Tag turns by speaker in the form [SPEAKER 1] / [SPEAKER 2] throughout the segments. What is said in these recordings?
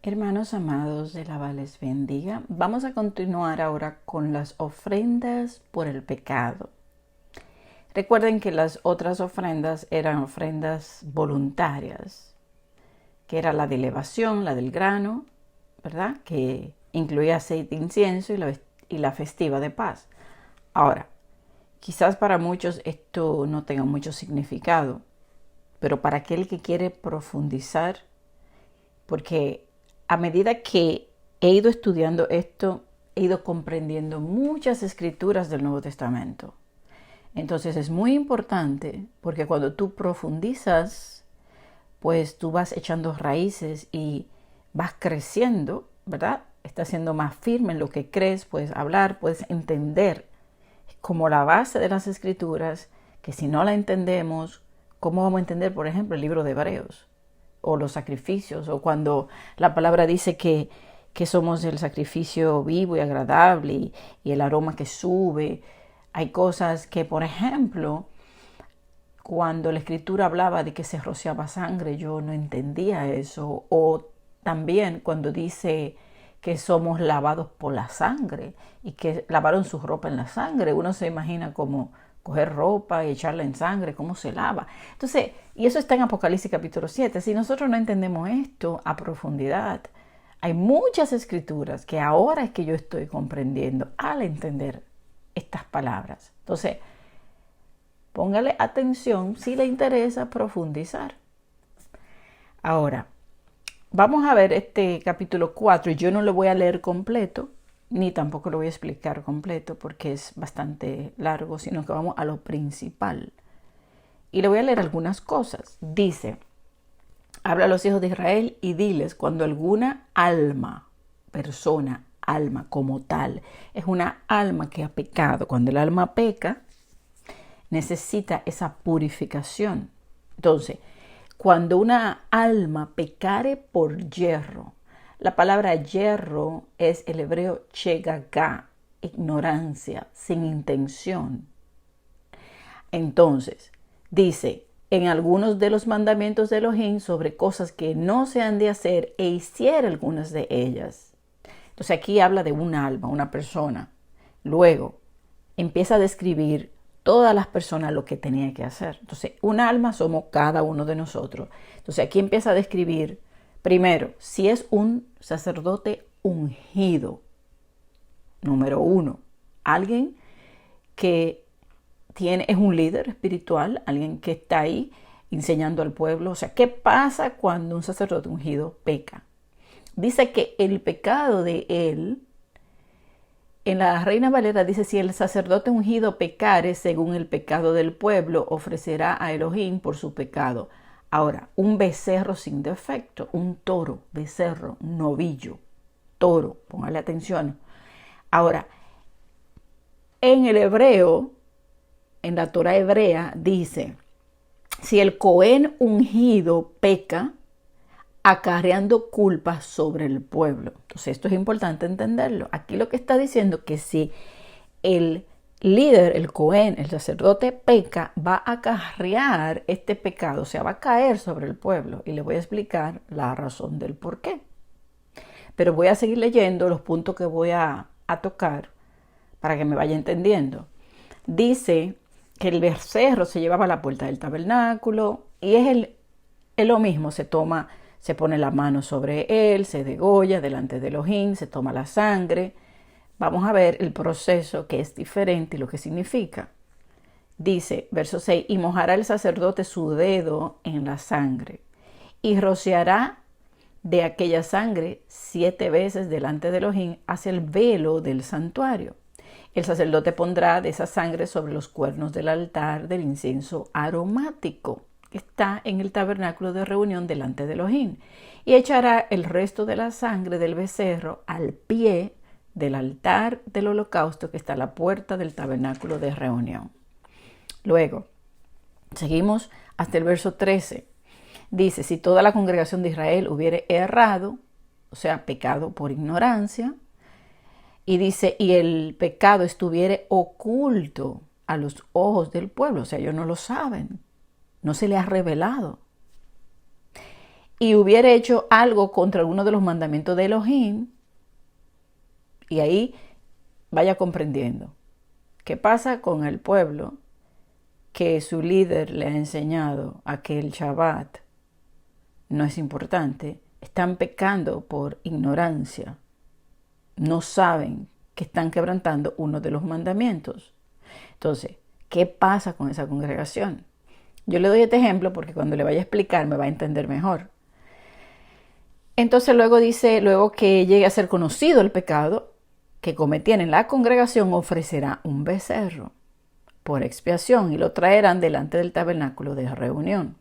[SPEAKER 1] Hermanos amados, de la les bendiga. Vamos a continuar ahora con las ofrendas por el pecado. Recuerden que las otras ofrendas eran ofrendas voluntarias, que era la de elevación, la del grano, ¿verdad? Que incluía aceite, incienso y la festiva de paz. Ahora, quizás para muchos esto no tenga mucho significado, pero para aquel que quiere profundizar, porque a medida que he ido estudiando esto, he ido comprendiendo muchas escrituras del Nuevo Testamento. Entonces es muy importante porque cuando tú profundizas, pues tú vas echando raíces y vas creciendo, ¿verdad? Estás siendo más firme en lo que crees, puedes hablar, puedes entender como la base de las escrituras, que si no la entendemos, ¿cómo vamos a entender, por ejemplo, el libro de Hebreos? O los sacrificios, o cuando la palabra dice que somos el sacrificio vivo y agradable y el aroma que sube. Hay cosas que, por ejemplo, cuando la escritura hablaba de que se rociaba sangre, yo no entendía eso. O también cuando dice que somos lavados por la sangre y que lavaron su ropa en la sangre, uno se imagina como coger ropa y echarla en sangre, cómo se lava. Entonces, y eso está en Apocalipsis capítulo 7. Si nosotros no entendemos esto a profundidad, hay muchas escrituras que ahora es que yo estoy comprendiendo al entender estas palabras. Entonces, póngale atención si le interesa profundizar. Ahora, vamos a ver este capítulo 4. Yo no lo voy a leer completo, ni tampoco lo voy a explicar completo porque es bastante largo, sino que vamos a lo principal. Y le voy a leer algunas cosas. Dice, habla a los hijos de Israel y diles, cuando alguna alma, persona, alma como tal, es una alma que ha pecado. Cuando el alma peca, necesita esa purificación. Entonces, cuando una alma pecare por yerro, la palabra yerro es el hebreo chegagá, ignorancia, sin intención. Entonces, dice, en algunos de los mandamientos de Elohim sobre cosas que no se han de hacer e hiciera algunas de ellas. Entonces aquí habla de un alma, una persona. Luego empieza a describir todas las personas lo que tenía que hacer. Entonces, un alma somos cada uno de nosotros. Entonces aquí empieza a describir, primero, si es un sacerdote ungido. Número 1, alguien que es un líder espiritual, alguien que está ahí enseñando al pueblo. O sea, ¿qué pasa cuando un sacerdote ungido peca? Dice que el pecado de él, en la Reina Valera dice, si el sacerdote ungido pecare según el pecado del pueblo, ofrecerá a Elohim por su pecado. Ahora, un becerro sin defecto, un toro, becerro, novillo, toro, póngale atención. Ahora, en el hebreo, en la Torah hebrea, dice, si el Cohen ungido peca, acarreando culpas sobre el pueblo. Entonces esto es importante entenderlo. Aquí lo que está diciendo es que si el líder, el Cohen, el sacerdote peca, va a acarrear este pecado, o sea, va a caer sobre el pueblo. Y le voy a explicar la razón del por qué. Pero voy a seguir leyendo los puntos que voy a tocar para que me vaya entendiendo. Dice que el becerro se llevaba a la puerta del tabernáculo y es lo mismo, se pone la mano sobre él, se degolla delante de Elohim, se toma la sangre. Vamos a ver el proceso que es diferente y lo que significa. Dice, verso 6, y mojará el sacerdote su dedo en la sangre y rociará de aquella sangre 7 veces delante de Elohim hacia el velo del santuario. El sacerdote pondrá de esa sangre sobre los cuernos del altar del incienso aromático que está en el tabernáculo de reunión delante de Elohim, y echará el resto de la sangre del becerro al pie del altar del holocausto que está a la puerta del tabernáculo de reunión. Luego, seguimos hasta el verso 13. Dice, si toda la congregación de Israel hubiere errado, o sea, pecado por ignorancia, y dice, y el pecado estuviere oculto a los ojos del pueblo, o sea, ellos no lo saben, no se le ha revelado. y hubiera hecho algo contra alguno de los mandamientos de Elohim, y ahí vaya comprendiendo qué pasa con el pueblo que su líder le ha enseñado a que el Shabbat no es importante. Están pecando por ignorancia. No saben que están quebrantando uno de los mandamientos. Entonces, ¿qué pasa con esa congregación? Yo le doy este ejemplo porque cuando le vaya a explicar me va a entender mejor. Entonces luego dice, luego que llegue a ser conocido el pecado que cometían en la congregación, ofrecerá un becerro por expiación y lo traerán delante del tabernáculo de reunión.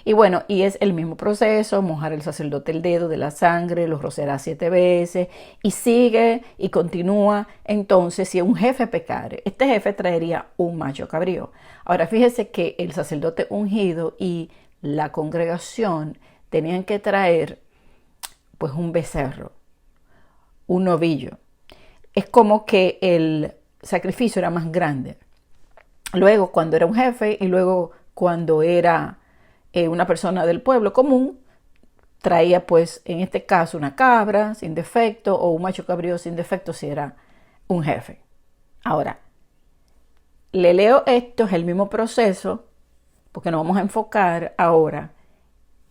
[SPEAKER 1] Y bueno, y es el mismo proceso, mojar el sacerdote el dedo de la sangre, lo rocerá 7 veces y sigue y continúa. Entonces, si un jefe pecare, este jefe traería un macho cabrío. Ahora, fíjese que el sacerdote ungido y la congregación tenían que traer pues un becerro, un novillo. Es como que el sacrificio era más grande. Luego, cuando era un jefe y luego cuando era una persona del pueblo común, traía pues en este caso una cabra sin defecto o un macho cabrío sin defecto si era un jefe. Ahora, le leo esto, es el mismo proceso, porque nos vamos a enfocar ahora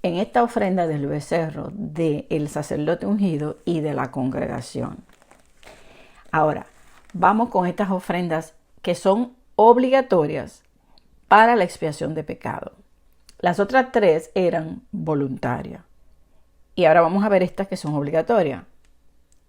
[SPEAKER 1] en esta ofrenda del becerro del sacerdote ungido y de la congregación. Ahora, vamos con estas ofrendas que son obligatorias para la expiación de pecado. Las otras 3 eran voluntarias. Y ahora vamos a ver estas que son obligatorias.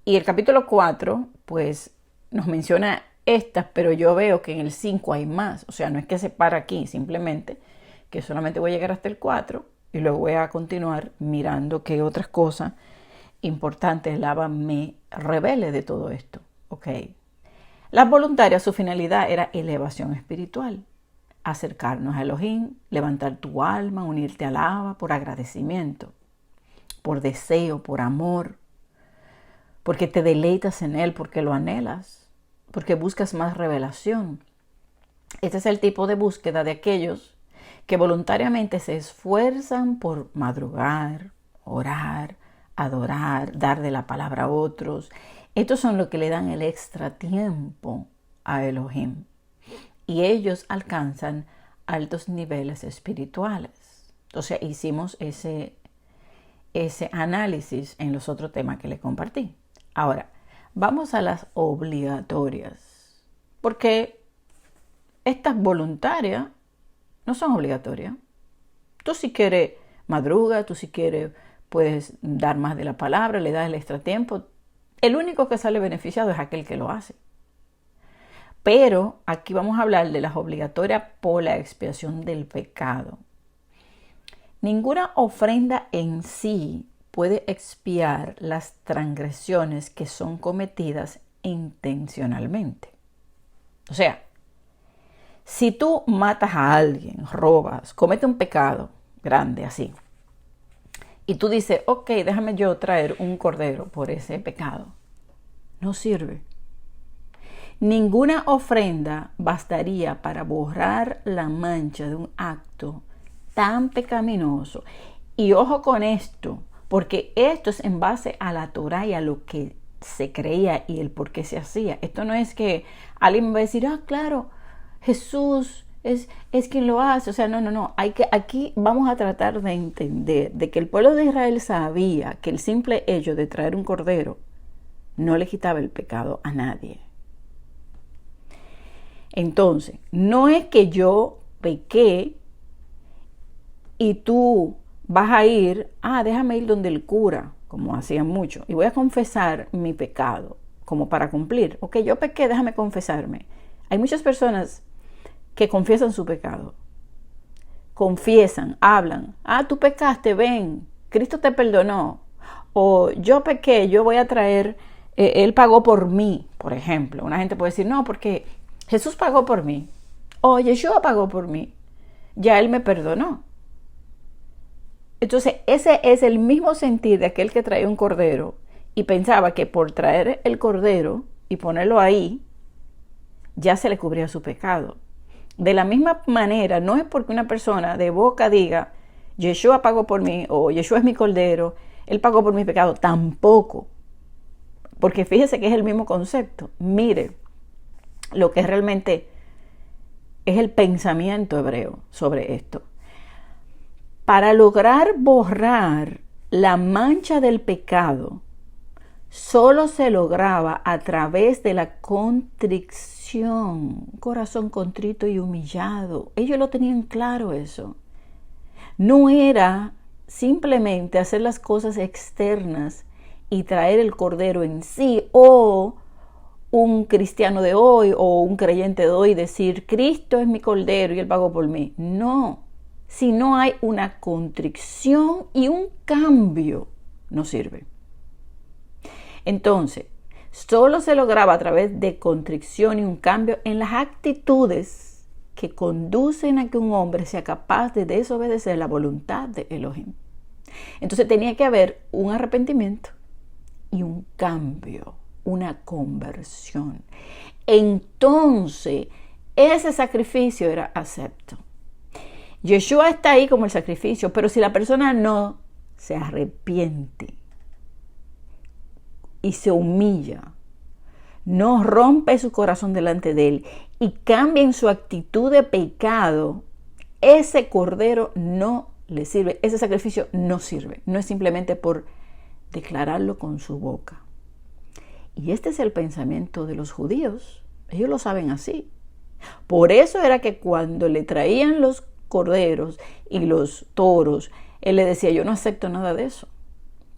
[SPEAKER 1] Y el capítulo 4, pues, nos menciona estas, pero yo veo que en el 5 hay más. O sea, no es que se para aquí, simplemente que solamente voy a llegar hasta el 4 y luego voy a continuar mirando qué otras cosas importantes el Abba me revele de todo esto. Ok. Las voluntarias, su finalidad era elevación espiritual. Acercarnos a Elohim, levantar tu alma, unirte al Abba por agradecimiento, por deseo, por amor, porque te deleitas en Él, porque lo anhelas, porque buscas más revelación. Este es el tipo de búsqueda de aquellos que voluntariamente se esfuerzan por madrugar, orar, adorar, dar de la palabra a otros. Estos son los que le dan el extra tiempo a Elohim. Y ellos alcanzan altos niveles espirituales. Entonces hicimos ese análisis en los otros temas que le compartí. Ahora, vamos a las obligatorias. Porque estas voluntarias no son obligatorias. Tú si quieres madruga, tú si quieres puedes dar más de la palabra, le das el extra tiempo. El único que sale beneficiado es aquel que lo hace. Pero aquí vamos a hablar de las obligatorias por la expiación del pecado. Ninguna ofrenda en sí puede expiar las transgresiones que son cometidas intencionalmente. O sea, si tú matas a alguien, robas, cometes un pecado grande así, y tú dices, ok, déjame yo traer un cordero por ese pecado, no sirve. Ninguna ofrenda bastaría para borrar la mancha de un acto tan pecaminoso. Y ojo con esto, porque esto es en base a la Torá y a lo que se creía y el por qué se hacía. Esto no es que alguien me va a decir, claro, Jesús es quien lo hace. O sea, no. Aquí vamos a tratar de entender de que el pueblo de Israel sabía que el simple hecho de traer un cordero no le quitaba el pecado a nadie. Entonces, no es que yo pequé y tú vas a ir, déjame ir donde el cura, como hacían mucho, y voy a confesar mi pecado, como para cumplir. Ok, yo pequé, déjame confesarme. Hay muchas personas que confiesan su pecado. Confiesan, hablan. Tú pecaste, ven, Cristo te perdonó. O yo pequé, yo voy a traer, Él pagó por mí, por ejemplo. Una gente puede decir, no, porque Jesús pagó por mí. O Yeshua pagó por mí. Ya Él me perdonó. Entonces, ese es el mismo sentir de aquel que traía un cordero y pensaba que por traer el cordero y ponerlo ahí, ya se le cubría su pecado. De la misma manera, no es porque una persona de boca diga, Yeshua pagó por mí, o Yeshua es mi cordero, él pagó por mi pecado. Tampoco. Porque fíjese que es el mismo concepto. Mire lo que realmente es el pensamiento hebreo sobre esto. Para lograr borrar la mancha del pecado, solo se lograba a través de la contrición, corazón contrito y humillado. Ellos lo tenían claro eso. No era simplemente hacer las cosas externas y traer el cordero en sí, o un cristiano de hoy o un creyente de hoy decir, Cristo es mi cordero y él pagó por mí. No, si no hay una contrición y un cambio, no sirve. Entonces, solo se lograba a través de contrición y un cambio en las actitudes que conducen a que un hombre sea capaz de desobedecer la voluntad de Elohim. Entonces tenía que haber un arrepentimiento y un cambio, una conversión. Entonces, ese sacrificio era acepto. Yeshua está ahí como el sacrificio, pero si la persona no se arrepiente y se humilla, no rompe su corazón delante de él y cambia en su actitud de pecado, ese cordero no le sirve, ese sacrificio no sirve. No es simplemente por declararlo con su boca. Y este es el pensamiento de los judíos. Ellos lo saben así. Por eso era que cuando le traían los corderos y los toros, él le decía, yo no acepto nada de eso.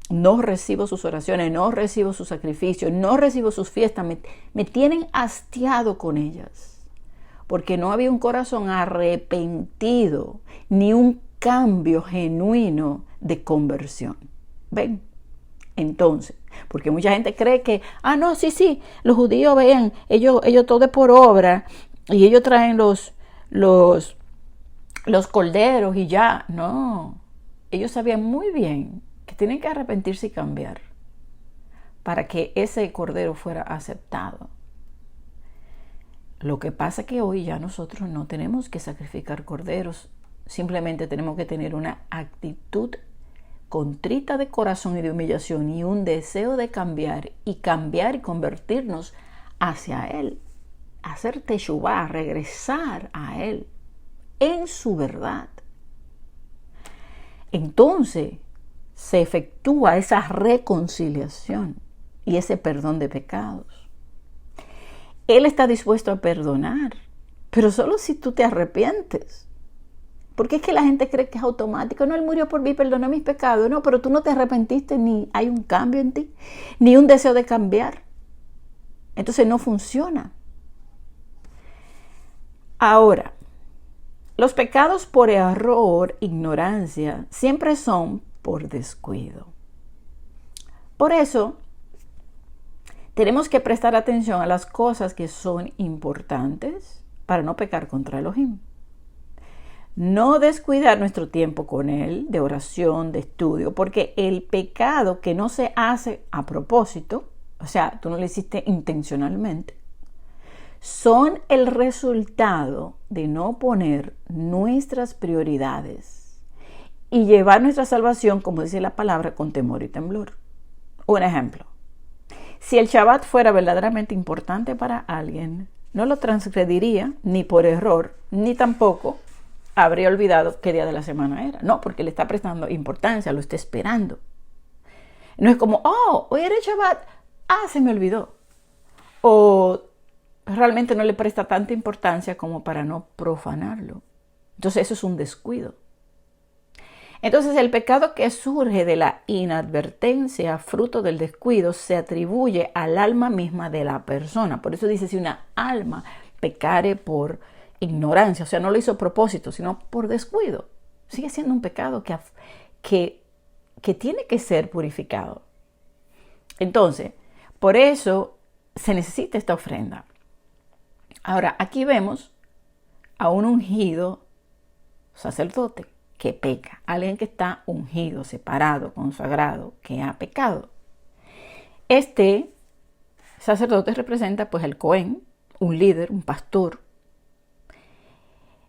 [SPEAKER 1] No recibo sus oraciones, no recibo sus sacrificios, no recibo sus fiestas. Me tienen hastiado con ellas. Porque no había un corazón arrepentido, ni un cambio genuino de conversión. ¿Ven? Entonces, porque mucha gente cree que, no, sí, los judíos vean, ellos todo es por obra, y ellos traen los corderos y ya. No, ellos sabían muy bien que tienen que arrepentirse y cambiar para que ese cordero fuera aceptado. Lo que pasa es que hoy ya nosotros no tenemos que sacrificar corderos, simplemente tenemos que tener una actitud contrita de corazón y de humillación y un deseo de cambiar y convertirnos hacia Él, hacer teshuvá, regresar a Él en su verdad. Entonces se efectúa esa reconciliación y ese perdón de pecados. Él está dispuesto a perdonar, pero solo si tú te arrepientes. Porque es que la gente cree que es automático. No, Él murió por mí, perdonó mis pecados. No, pero tú no te arrepentiste, ni hay un cambio en ti, ni un deseo de cambiar. Entonces no funciona. Ahora, los pecados por error, ignorancia, siempre son por descuido. Por eso, tenemos que prestar atención a las cosas que son importantes para no pecar contra Elohim. No descuidar nuestro tiempo con Él, de oración, de estudio, porque el pecado que no se hace a propósito, o sea, tú no lo hiciste intencionalmente, son el resultado de no poner nuestras prioridades y llevar nuestra salvación, como dice la palabra, con temor y temblor. Un ejemplo. Si el Shabbat fuera verdaderamente importante para alguien, no lo transgrediría ni por error, ni tampoco habría olvidado qué día de la semana era. No, porque le está prestando importancia, lo está esperando. No es como, hoy era el Shabbat, se me olvidó. O realmente no le presta tanta importancia como para no profanarlo. Entonces eso es un descuido. Entonces el pecado que surge de la inadvertencia, fruto del descuido, se atribuye al alma misma de la persona. Por eso dice, si una alma pecare por ignorancia, o sea, no lo hizo a propósito, sino por descuido, sigue siendo un pecado que tiene que ser purificado. Entonces, por eso se necesita esta ofrenda. Ahora, aquí vemos a un ungido sacerdote que peca, alguien que está ungido, separado, consagrado, que ha pecado. Este sacerdote representa pues el Cohen, un líder, un pastor.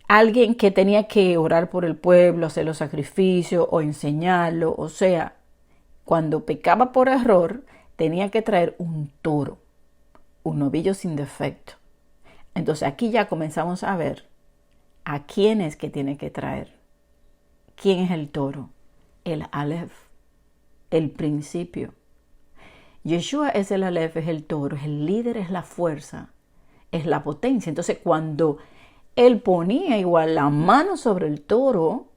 [SPEAKER 1] alguien que tenía que orar por el pueblo, hacer los sacrificios o enseñarlo. O sea, cuando pecaba por error, tenía que traer un toro, un novillo sin defecto. Entonces aquí ya comenzamos a ver a quién es que tiene que traer. ¿Quién es el toro? El Aleph, el principio. Yeshua es el Aleph, es el toro, es el líder, es la fuerza, es la potencia. Entonces cuando él ponía igual la mano sobre el toro,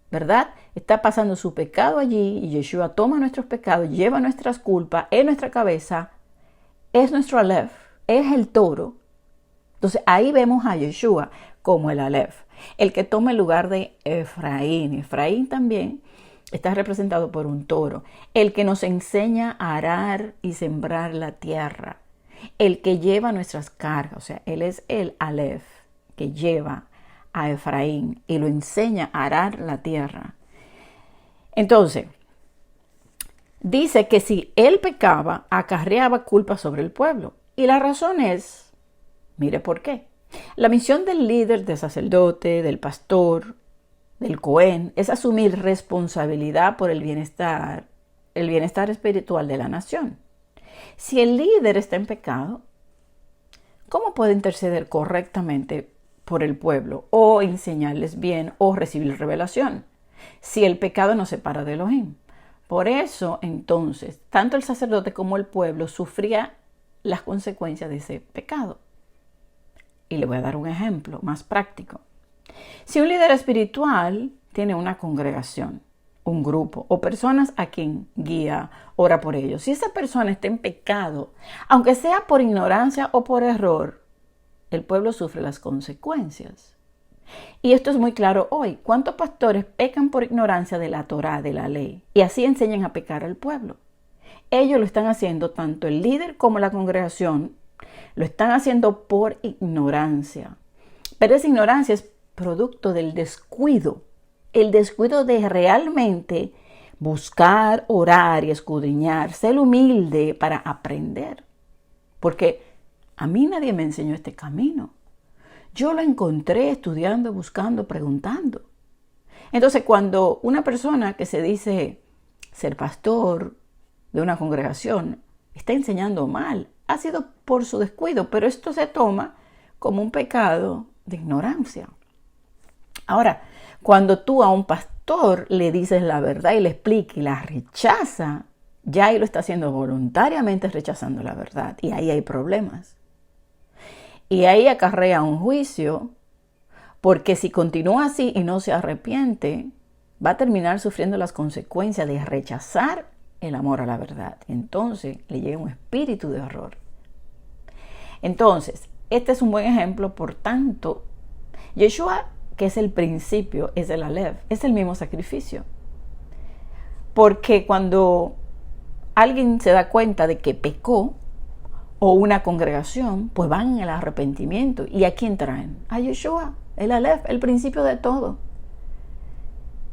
[SPEAKER 1] ¿verdad? Está pasando su pecado allí y Yeshua toma nuestros pecados, lleva nuestras culpas en nuestra cabeza, es nuestro Aleph, es el toro. Entonces ahí vemos a Yeshua como el Aleph, el que toma el lugar de Efraín. Efraín también está representado por un toro, el que nos enseña a arar y sembrar la tierra, el que lleva nuestras cargas. O sea, él es el Aleph que lleva a Efraín y lo enseña a arar la tierra. Entonces, dice que si él pecaba, acarreaba culpa sobre el pueblo. Y la razón es, mire por qué. La misión del líder, del sacerdote, del pastor, del Cohen, es asumir responsabilidad por el bienestar espiritual de la nación. Si el líder está en pecado, ¿cómo puede interceder correctamente por el pueblo o enseñarles bien o recibir revelación si el pecado no separa de Elohim? Por eso, entonces, tanto el sacerdote como el pueblo sufría las consecuencias de ese pecado. Y le voy a dar un ejemplo más práctico. Si un líder espiritual tiene una congregación, un grupo o personas a quien guía, ora por ellos, si esa persona está en pecado, aunque sea por ignorancia o por error, el pueblo sufre las consecuencias. Y esto es muy claro hoy. ¿Cuántos pastores pecan por ignorancia de la Torá, de la ley? Y así enseñan a pecar al pueblo. Ellos lo están haciendo, tanto el líder como la congregación, lo están haciendo por ignorancia. Pero esa ignorancia es producto del descuido. El descuido de realmente buscar, orar y escudriñar, ser humilde para aprender. Porque a mí nadie me enseñó este camino. Yo lo encontré estudiando, buscando, preguntando. Entonces, cuando una persona que se dice ser pastor de una congregación está enseñando mal, ha sido por su descuido, pero esto se toma como un pecado de ignorancia. Ahora, cuando tú a un pastor le dices la verdad y le explica y la rechaza, ya ahí lo está haciendo voluntariamente, rechazando la verdad, y ahí hay problemas. Y ahí acarrea un juicio, porque si continúa así y no se arrepiente, va a terminar sufriendo las consecuencias de rechazar el amor a la verdad. Entonces le llega un espíritu de horror. Entonces, este es un buen ejemplo. Por tanto, Yeshua, que es el principio, es el Aleph, es el mismo sacrificio. Porque cuando alguien se da cuenta de que pecó, o una congregación, pues van al arrepentimiento. ¿Y a quién traen? A Yeshua, el Aleph, el principio de todo.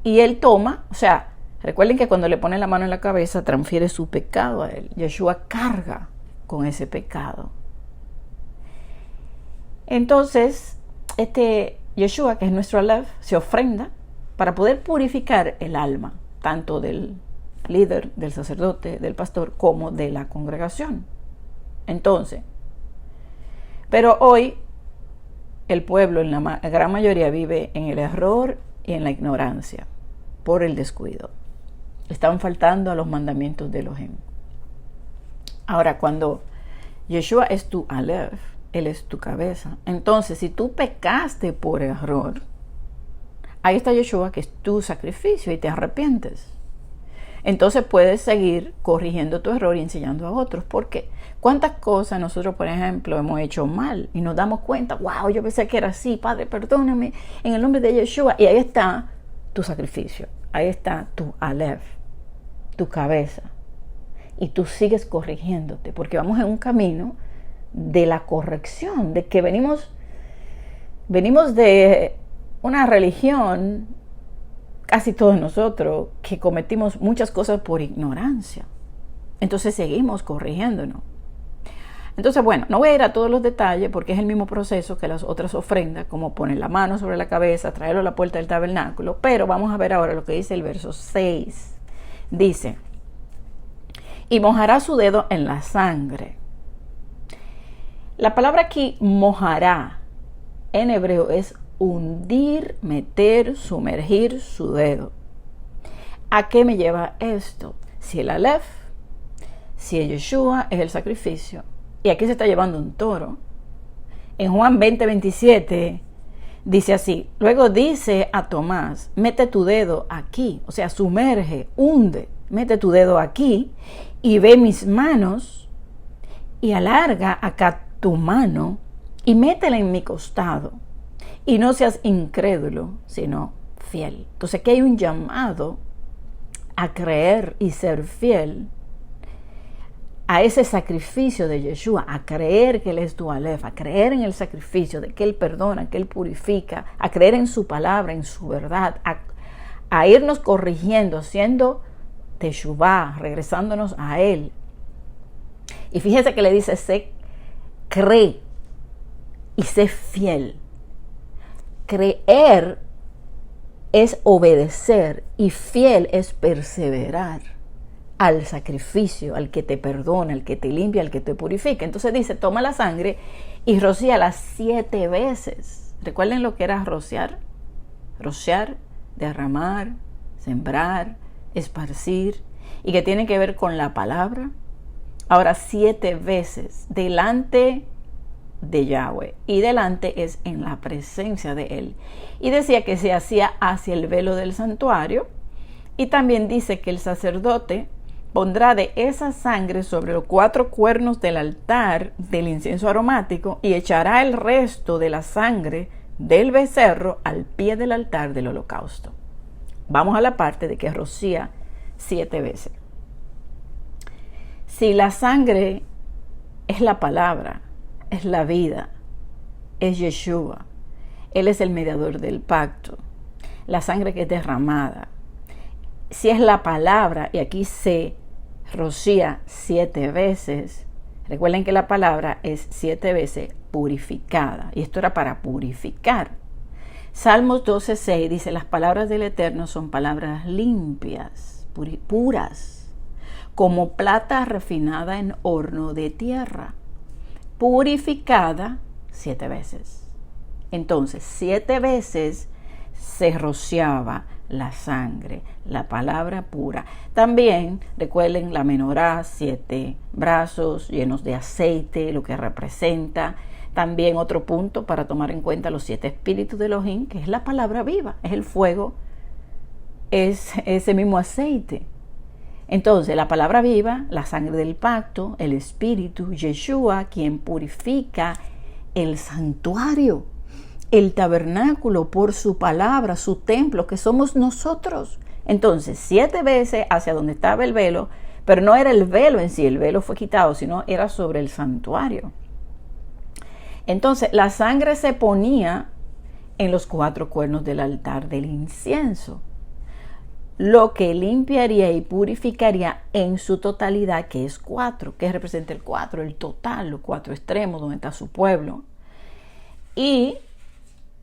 [SPEAKER 1] Y él toma, o sea, recuerden que cuando le pone la mano en la cabeza, transfiere su pecado a él. Yeshua carga con ese pecado. Entonces, Yeshua, que es nuestro Aleph, se ofrenda para poder purificar el alma, tanto del líder, del sacerdote, del pastor, como de la congregación. Entonces, pero hoy el pueblo en la gran mayoría vive en el error y en la ignorancia por el descuido. Están faltando a los mandamientos de Elohim. Ahora, cuando Yeshua es tu Aleph, él es tu cabeza. Entonces, si tú pecaste por error, ahí está Yeshua, que es tu sacrificio, y te arrepientes. Entonces puedes seguir corrigiendo tu error y enseñando a otros. Porque cuántas cosas nosotros, por ejemplo, hemos hecho mal y nos damos cuenta, wow, yo pensé que era así, Padre, perdóname, en el nombre de Yeshua. Y ahí está tu sacrificio, ahí está tu Aleph, tu cabeza. Y tú sigues corrigiéndote, porque vamos en un camino de la corrección, de que venimos de una religión, casi todos nosotros, que cometimos muchas cosas por ignorancia. Entonces seguimos corrigiéndonos. Entonces, bueno, no voy a ir a todos los detalles porque es el mismo proceso que las otras ofrendas, como poner la mano sobre la cabeza, traerlo a la puerta del tabernáculo, pero vamos a ver ahora lo que dice el verso 6. Dice, y mojará su dedo en la sangre. La palabra aquí, mojará, en hebreo es hundir, meter, sumergir su dedo. ¿A qué me lleva esto? Si el Aleph, si el Yeshua es el sacrificio, y aquí se está llevando un toro. En Juan 20:27 dice así, luego dice a Tomás, mete tu dedo aquí, o sea, sumerge, hunde, mete tu dedo aquí y ve mis manos y alarga acá tu mano y métela en mi costado y no seas incrédulo, sino fiel. Entonces aquí hay un llamado a creer y ser fiel a ese sacrificio de Yeshua, a creer que Él es tu Aleph, a creer en el sacrificio, de que Él perdona, que Él purifica, a creer en su palabra, en su verdad, a irnos corrigiendo, siendo Teshuvah, regresándonos a Él. Y fíjese que le dice, cree y sé fiel. Creer es obedecer y fiel es perseverar al sacrificio, al que te perdona, al que te limpia, al que te purifica. Entonces dice, toma la sangre y rocíala 7 veces. ¿Recuerden lo que era rociar? Rociar, derramar, sembrar, esparcir, y que tiene que ver con la palabra. Ahora 7 veces delante de Yahweh, y delante es en la presencia de Él. Y decía que se hacía hacia el velo del santuario, y también dice que el sacerdote pondrá de esa sangre sobre los 4 cuernos del altar del incienso aromático y echará el resto de la sangre del becerro al pie del altar del holocausto. Vamos a la parte de que rocía 7 veces. Si la sangre es la palabra, es la vida, es Yeshua, Él es el mediador del pacto, la sangre que es derramada, si es la palabra, y aquí se rocía 7 veces, recuerden que la palabra es 7 veces purificada, y esto era para purificar. Salmos 12:6 dice, las palabras del Eterno son palabras limpias, puras, como plata refinada en horno de tierra, purificada 7 veces. Entonces, 7 veces se rociaba la sangre, la palabra pura. También recuerden la menorá, 7 brazos llenos de aceite, lo que representa. También otro punto para tomar en cuenta los 7 espíritus de Elohim, que es la palabra viva, es el fuego, es ese mismo aceite. Entonces, la palabra viva, la sangre del pacto, el espíritu, Yeshua, quien purifica el santuario, el tabernáculo por su palabra, su templo, que somos nosotros. Entonces, 7 veces hacia donde estaba el velo, pero no era el velo en sí, el velo fue quitado, sino era sobre el santuario. Entonces, la sangre se ponía en los 4 cuernos del altar del incienso, lo que limpiaría y purificaría en su totalidad, que es 4, que representa el 4, el total, los 4 extremos donde está su pueblo. Y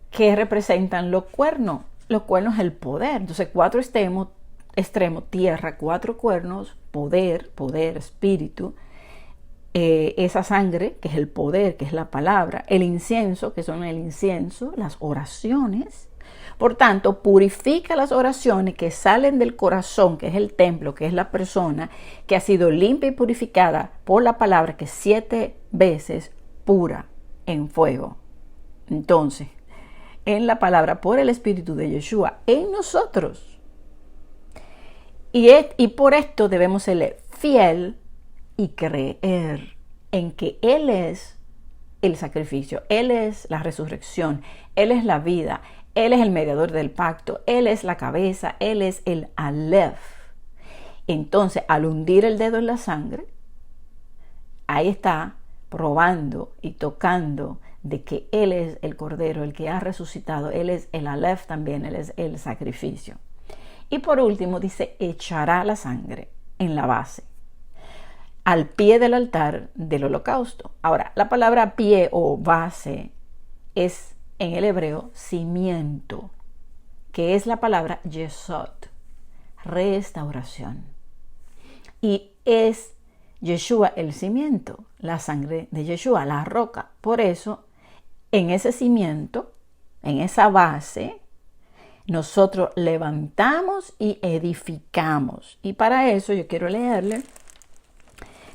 [SPEAKER 1] que representan los cuernos. Los cuernos es el poder. Entonces 4 extremos, tierra, 4 cuernos, poder, espíritu, esa sangre, que es el poder, que es la palabra, el incienso, que son el incienso, las oraciones. Por tanto, purifica las oraciones que salen del corazón, que es el templo, que es la persona, que ha sido limpia y purificada por la palabra, que es 7 veces pura en fuego. Entonces, en la palabra, por el Espíritu de Yeshua, en nosotros. Y por esto debemos ser fiel y creer en que Él es el sacrificio, Él es la resurrección, Él es la vida, Él es el mediador del pacto, Él es la cabeza, Él es el Aleph. Entonces, al hundir el dedo en la sangre, ahí está probando y tocando de que Él es el Cordero, el que ha resucitado, Él es el Aleph también, Él es el sacrificio. Y por último dice, echará la sangre en la base. al pie del altar del holocausto. Ahora, la palabra pie o base es en el hebreo cimiento, que es la palabra yesod, restauración. Y es Yeshua el cimiento, la sangre de Yeshua, la roca. Por eso, en ese cimiento, en esa base, nosotros levantamos y edificamos. Y para eso yo quiero leerle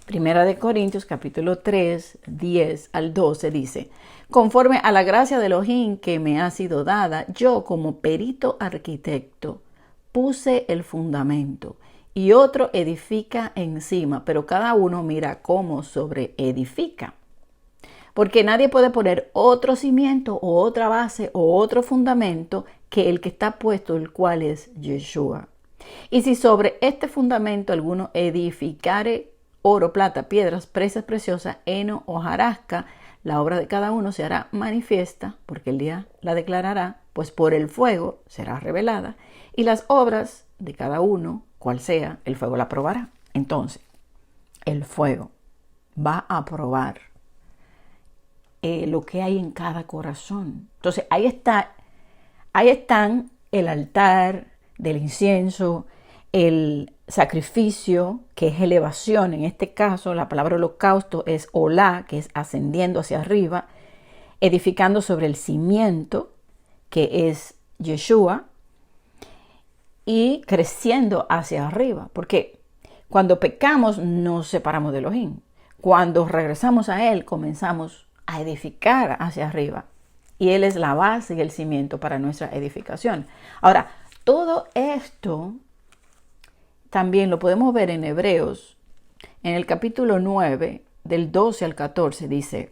[SPEAKER 1] Primera de Corintios capítulo 3, 10 al 12 dice: conforme a la gracia de Elohim que me ha sido dada, yo como perito arquitecto puse el fundamento y otro edifica encima, pero cada uno mira cómo sobre edifica. Porque nadie puede poner otro cimiento o otra base o otro fundamento que el que está puesto, el cual es Yeshua. Y si sobre este fundamento alguno edificare oro, plata, piedras, presas preciosas, heno o hojarasca, la obra de cada uno se hará manifiesta, porque el día la declarará, pues por el fuego será revelada, y las obras de cada uno, cual sea, el fuego la probará. Entonces, el fuego va a probar lo que hay en cada corazón. Entonces, ahí están el altar del incienso, el sacrificio, que es elevación. En este caso, la palabra holocausto es olá, que es ascendiendo hacia arriba, edificando sobre el cimiento, que es Yeshua, y creciendo hacia arriba. Porque cuando pecamos nos separamos de Elohim. Cuando regresamos a Él, comenzamos a edificar hacia arriba. Y Él es la base y el cimiento para nuestra edificación. Ahora, todo esto también lo podemos ver en Hebreos, en el capítulo 9, del 12 al 14, dice: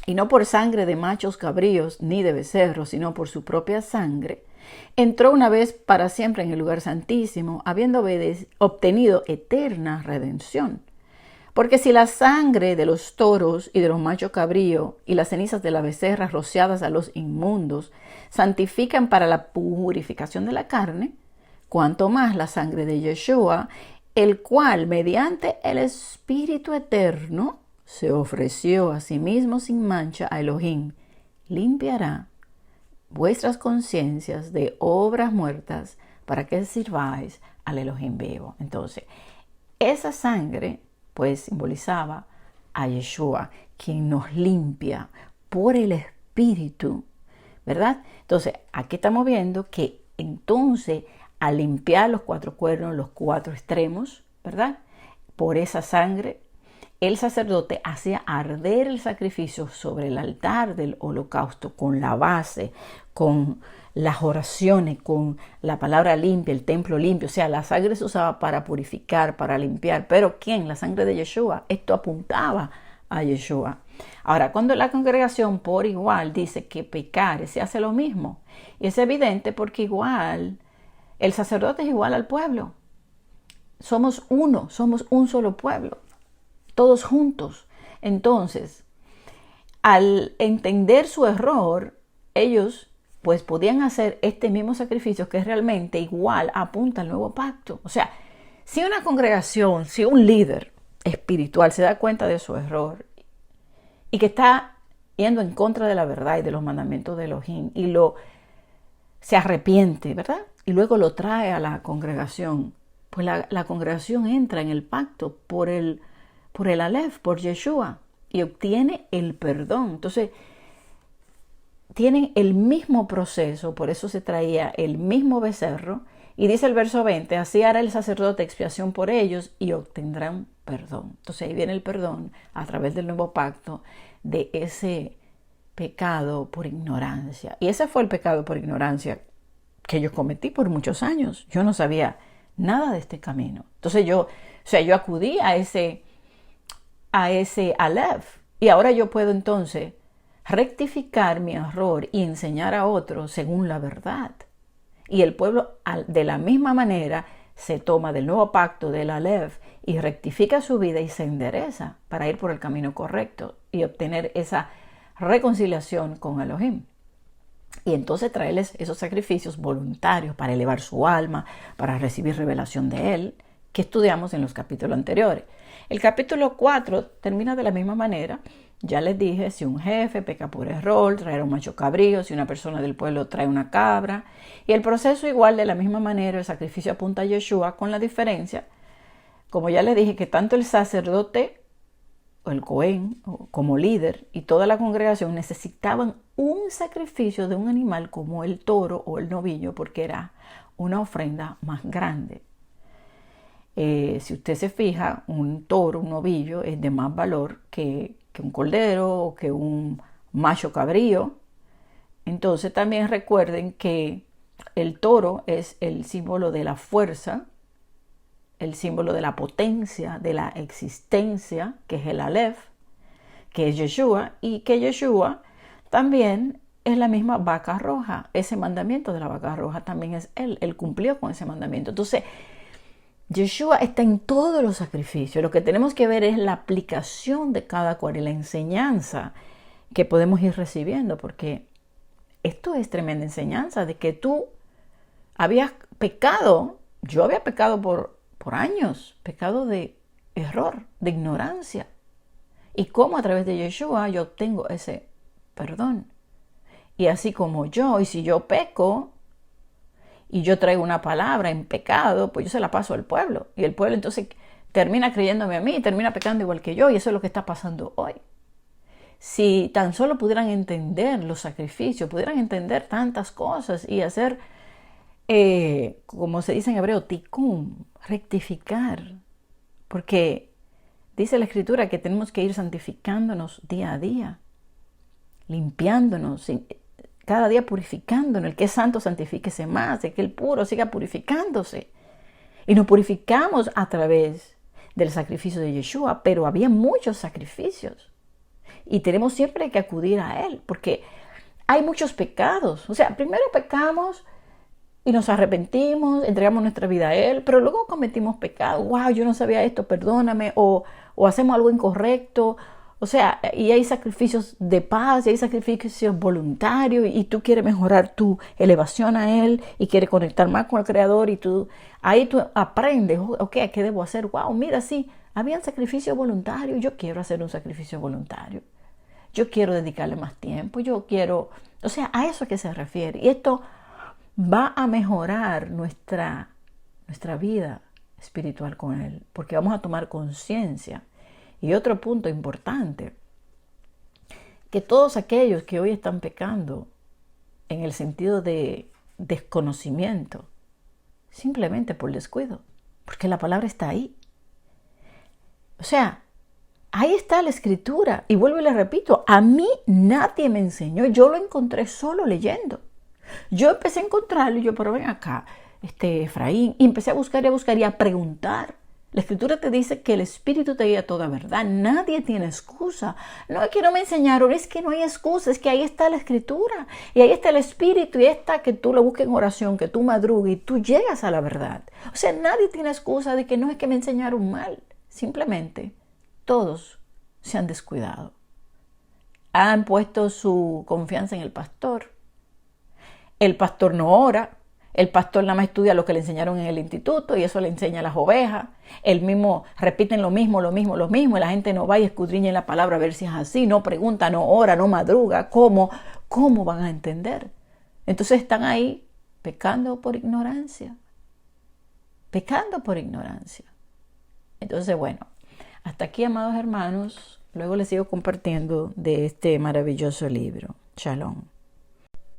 [SPEAKER 1] y no por sangre de machos cabríos ni de becerros, sino por su propia sangre, entró una vez para siempre en el lugar santísimo, habiendo obtenido eterna redención. Porque si la sangre de los toros y de los machos cabríos y las cenizas de las becerras rociadas a los inmundos santifican para la purificación de la carne, cuanto más la sangre de Yeshua, el cual mediante el Espíritu Eterno se ofreció a sí mismo sin mancha a Elohim, limpiará vuestras conciencias de obras muertas para que sirváis al Elohim vivo. Entonces, esa sangre pues simbolizaba a Yeshua, quien nos limpia por el Espíritu, ¿verdad? Entonces, aquí estamos viendo que entonces al limpiar los cuatro cuernos, los cuatro extremos, ¿verdad? Por esa sangre, el sacerdote hacía arder el sacrificio sobre el altar del holocausto con la base, con las oraciones, con la palabra limpia, el templo limpio. O sea, la sangre se usaba para purificar, para limpiar. ¿Pero quién? La sangre de Yeshua. Esto apuntaba a Yeshua. Ahora, cuando la congregación por igual dice que pecar se hace lo mismo, y es evidente porque igual el sacerdote es igual al pueblo. Somos uno, somos un solo pueblo, todos juntos. Entonces, al entender su error, ellos pues podían hacer este mismo sacrificio que realmente igual apunta al nuevo pacto. O sea, si una congregación, si un líder espiritual se da cuenta de su error y que está yendo en contra de la verdad y de los mandamientos de Elohim y se arrepiente, ¿verdad? Y luego lo trae a la congregación, pues la congregación entra en el pacto por el Aleph, por Yeshua, y obtiene el perdón. Entonces, tienen el mismo proceso, por eso se traía el mismo becerro, y dice el verso 20, así hará el sacerdote expiación por ellos y obtendrán perdón. Entonces ahí viene el perdón a través del nuevo pacto de ese pecado por ignorancia. Y ese fue el pecado por ignorancia que yo cometí por muchos años. Yo no sabía nada de este camino. Entonces yo acudí a ese Aleph, y ahora yo puedo entonces rectificar mi error y enseñar a otros según la verdad. Y el pueblo de la misma manera se toma del nuevo pacto del Aleph y rectifica su vida y se endereza para ir por el camino correcto y obtener esa reconciliación con Elohim. Y entonces traerles esos sacrificios voluntarios para elevar su alma, para recibir revelación de Él, que estudiamos en los capítulos anteriores. El capítulo 4 termina de la misma manera. Ya les dije, si un jefe peca por error, traer un macho cabrío, si una persona del pueblo trae una cabra. Y el proceso igual, de la misma manera, el sacrificio apunta a Yeshua, con la diferencia, como ya les dije, que tanto el sacerdote o el Cohen como líder y toda la congregación necesitaban un sacrificio de un animal como el toro o el novillo, porque era una ofrenda más grande. Si usted se fija, un toro, un novillo, es de más valor que un cordero o que un macho cabrío. Entonces también recuerden que el toro es el símbolo de la fuerza, el símbolo de la potencia, de la existencia, que es el Aleph, que es Yeshua, y que Yeshua también es la misma vaca roja. Ese mandamiento de la vaca roja también es él cumplió con ese mandamiento. Entonces, Yeshua está en todos los sacrificios. Lo que tenemos que ver es la aplicación de cada cual y la enseñanza que podemos ir recibiendo, porque esto es tremenda enseñanza de que tú habías pecado. Yo había pecado por años, pecado de error, de ignorancia. Y cómo a través de Yeshua yo obtengo ese perdón. Y así como y si yo peco y yo traigo una palabra en pecado, pues yo se la paso al pueblo. Y el pueblo entonces termina creyéndome a mí, termina pecando igual que yo. Y eso es lo que está pasando hoy. Si tan solo pudieran entender los sacrificios, pudieran entender tantas cosas y hacer, como se dice en hebreo, tikkun, rectificar. Porque dice la Escritura que tenemos que ir santificándonos día a día, limpiándonos, cada día purificándonos. El que es santo, santifíquese más. El que el puro siga purificándose. Y nos purificamos a través del sacrificio de Yeshua, pero había muchos sacrificios. Y tenemos siempre que acudir a Él, porque hay muchos pecados. O sea, primero pecamos y nos arrepentimos, entregamos nuestra vida a Él, pero luego cometimos pecado. Wow, yo no sabía esto, perdóname. O hacemos algo incorrecto. O sea, y hay sacrificios de paz, y hay sacrificios voluntarios, y tú quieres mejorar tu elevación a Él, y quieres conectar más con el Creador, y ahí tú aprendes, ok, ¿qué debo hacer? Wow, mira, sí, habían sacrificios voluntarios, yo quiero hacer un sacrificio voluntario. Yo quiero dedicarle más tiempo, yo quiero, o sea, a eso es que se refiere. Y esto va a mejorar nuestra vida espiritual con Él, porque vamos a tomar conciencia. Y otro punto importante, que todos aquellos que hoy están pecando en el sentido de desconocimiento, simplemente por descuido, porque la palabra está ahí. O sea, ahí está la Escritura. Y vuelvo y le repito, a mí nadie me enseñó, yo lo encontré solo leyendo. Yo empecé a encontrarlo y yo, pero ven acá, Efraín, y empecé a buscar y a preguntar. La Escritura te dice que el Espíritu te guía a toda verdad. Nadie tiene excusa. No es que no me enseñaron, es que no hay excusa, es que ahí está la Escritura. Y ahí está el Espíritu, y está que tú lo busques en oración, que tú madrugues y tú llegas a la verdad. O sea, nadie tiene excusa de que no es que me enseñaron mal. Simplemente todos se han descuidado. Han puesto su confianza en el pastor. El pastor no ora. El pastor nada más estudia lo que le enseñaron en el instituto y eso le enseña a las ovejas. El mismo repiten lo mismo y la gente no va y escudriña en la palabra a ver si es así, no pregunta, no ora, no madruga. ¿Cómo van a entender? Entonces están ahí pecando por ignorancia. Entonces, bueno, hasta aquí, amados hermanos. Luego les sigo compartiendo de este maravilloso libro. Shalom.